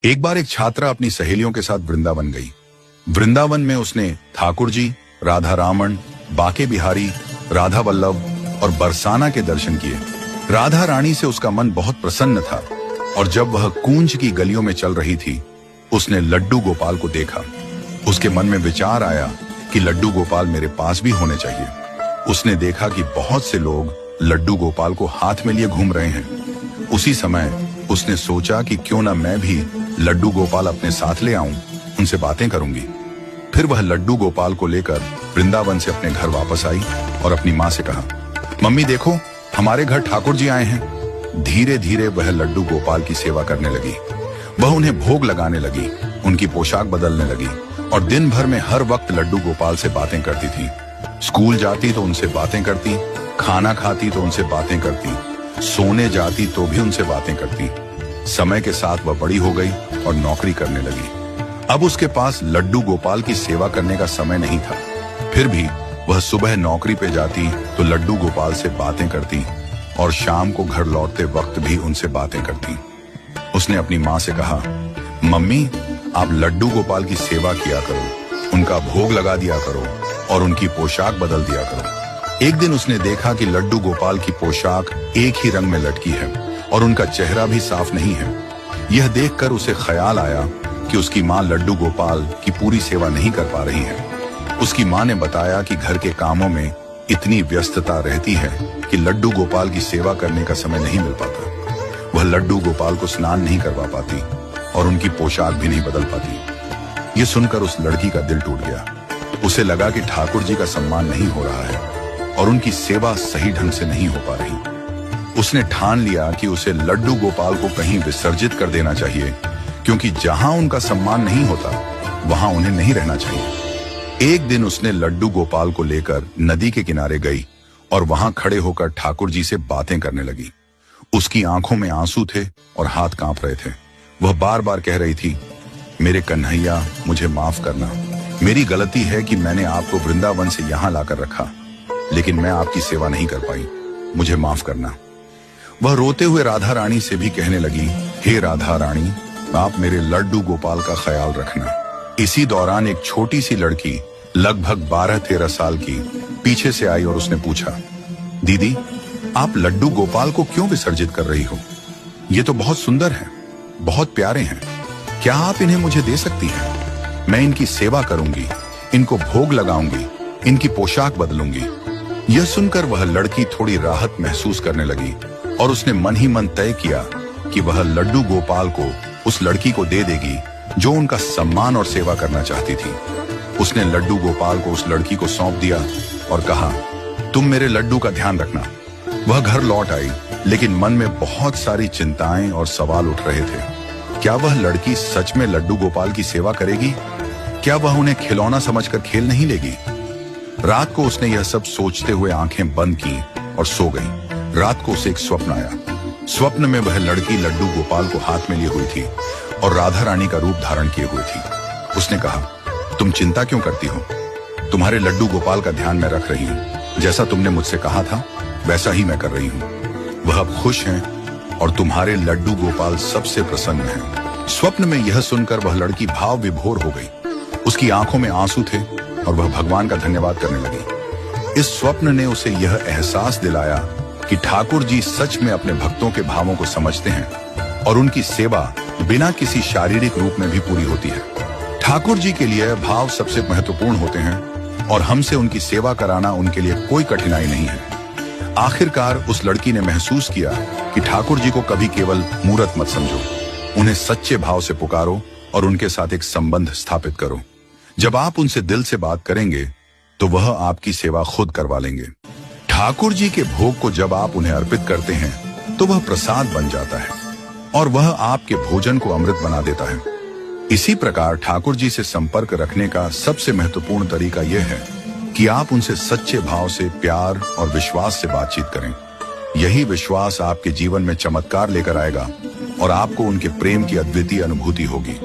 एक बार एक छात्रा अपनी सहेलियों के साथ वृंदावन गई। वृंदावन में उसने ठाकुर जी, राधा रामन, बाके बिहारी, राधा वल्लभ और बरसाना के दर्शन किए। राधा रानी से उसका मन बहुत प्रसन्न था और जब वह कूंज की गलियों में चल रही थी, उसने लड्डू गोपाल को देखा। उसके मन में विचार आया कि लड्डू गोपाल मेरे पास भी होने चाहिए। उसने देखा कि बहुत से लोग लड्डू गोपाल को हाथ में लिए घूम रहे हैं। उसी समय उसने सोचा कि क्यों ना मैं भी लड्डू गोपाल अपने साथ ले आऊं, उनसे बातें करूंगी। फिर वह लड्डू गोपाल को लेकर वृंदावन से अपने घर वापस आई और अपनी माँ से कहा, मम्मी देखो, हमारे घर ठाकुर जी आए हैं। धीरे धीरे वह लड्डू गोपाल की सेवा करने लगी। वह उन्हें भोग लगाने लगी, उनकी पोशाक बदलने लगी और दिन भर में हर वक्त लड्डू गोपाल से बातें करती थी। स्कूल जाती तो उनसे बातें करती, खाना खाती तो उनसे बातें करती, सोने जाती तो भी उनसे बातें करती। समय के साथ वह बड़ी हो गई और नौकरी करने लगी। अब उसके पास लड्डू गोपाल की सेवा करने का समय नहीं था। फिर भी वह सुबह नौकरी पे जाती तो लड्डू गोपाल से बातें करती और शाम को घर लौटते वक्त भी उनसे बातें करती। उसने अपनी माँ से कहा, मम्मी आप लड्डू गोपाल की सेवा किया करो, उनका भोग लगा दिया करो और उनकी पोशाक बदल दिया करो। एक दिन उसने देखा कि लड्डू गोपाल की पोशाक एक ही रंग में लटकी है और उनका चेहरा भी साफ नहीं है। यह देखकर उसे ख्याल आया कि उसकी माँ लड्डू गोपाल की पूरी सेवा नहीं कर पा रही है। उसकी माँ ने बताया कि घर के कामों में इतनी व्यस्तता रहती है कि लड्डू गोपाल की सेवा करने का समय नहीं मिल पाता। वह लड्डू गोपाल को स्नान नहीं करवा पाती और उनकी पोशाक भी नहीं बदल पाती। ये सुनकर उस लड़की का दिल टूट गया। उसे लगा कि ठाकुर जी का सम्मान नहीं हो रहा है और उनकी सेवा सही ढंग से नहीं हो पा रही। उसने ठान लिया कि उसे लड्डू गोपाल को कहीं विसर्जित कर देना चाहिए, क्योंकि जहां उनका सम्मान नहीं होता वहां उन्हें नहीं रहना चाहिए। एक दिन उसने लड्डू गोपाल को लेकर नदी के किनारे गई और वहां खड़े होकर ठाकुर जी से बातें करने लगी। उसकी आंखों में आंसू थे और हाथ कांप रहे थे। वह बार बार कह रही थी, मेरे कन्हैया मुझे माफ करना, मेरी गलती है कि मैंने आपको वृंदावन से यहाँ लाकर रखा, लेकिन मैं आपकी सेवा नहीं कर पाई, मुझे माफ करना। वह रोते हुए राधा रानी से भी कहने लगी, हे राधा रानी, आप मेरे लड्डू गोपाल का ख्याल रखना। इसी दौरान एक छोटी सी लड़की लगभग 12-13 साल की पीछे से आई और उसने पूछा, दीदी आप लड्डू गोपाल को क्यों विसर्जित कर रही हो? ये तो बहुत सुंदर हैं, बहुत प्यारे हैं, क्या आप इन्हें मुझे दे सकती हैं? मैं इनकी सेवा करूंगी, इनको भोग लगाऊंगी, इनकी पोशाक बदलूंगी। यह सुनकर वह लड़की थोड़ी राहत महसूस करने लगी और उसने मन ही मन तय किया कि वह लड्डू गोपाल को उस लड़की को दे देगी जो उनका सम्मान और सेवा करना चाहती थी। उसने लड्डू गोपाल को उस लड़की को सौंप दिया और कहा, तुम मेरे लड्डू का ध्यान रखना। वह घर लौट आई, लेकिन मन में बहुत सारी चिंताएं और सवाल उठ रहे थे। क्या वह लड़की सच में लड्डू गोपाल की सेवा करेगी? क्या वह उन्हें खिलौना समझकर खेल नहीं लेगी? रात को उसने यह सब सोचते हुए आंखें बंद की और सो गई। रात को उसे एक स्वप्न आया। स्वप्न में वह लड़की लड्डू गोपाल को हाथ में लिए हुई थी और राधा रानी का रूप धारण किए हुए थी। उसने कहा, तुम चिंता क्यों करती हो? तुम्हारे लड्डू गोपाल का ध्यान मैं रख रही हूँ। जैसा तुमने मुझसे कहा था वैसा ही मैं कर रही हूँ। वह अब खुश हैं और तुम्हारे लड्डू गोपाल सबसे प्रसन्न हैं। स्वप्न में यह सुनकर वह लड़की भाव विभोर हो गई। उसकी आंखों में आंसू थे और वह भगवान का धन्यवाद करने लगी। इस स्वप्न ने उसे यह एहसास दिलाया कि ठाकुर जी सच में अपने भक्तों के भावों को समझते हैं और उनकी सेवा बिना किसी शारीरिक रूप में भी पूरी होती है। ठाकुर जी के लिए भाव सबसे महत्वपूर्ण होते हैं और हमसे उनकी सेवा कराना उनके लिए कोई कठिनाई नहीं है। आखिरकार उस लड़की ने महसूस किया कि ठाकुर जी को कभी केवल मूर्त मत समझो, उन्हें सच्चे भाव से पुकारो और उनके साथ एक संबंध स्थापित करो। जब आप उनसे दिल से बात करेंगे तो वह आपकी सेवा खुद करवा लेंगे। ठाकुर जी के भोग को जब आप उन्हें अर्पित करते हैं तो वह प्रसाद बन जाता है और वह आपके भोजन को अमृत बना देता है। इसी प्रकार ठाकुर जी से संपर्क रखने का सबसे महत्वपूर्ण तरीका यह है कि आप उनसे सच्चे भाव से प्यार और विश्वास से बातचीत करें। यही विश्वास आपके जीवन में चमत्कार लेकर आएगा और आपको उनके प्रेम की अद्वितीय अनुभूति होगी।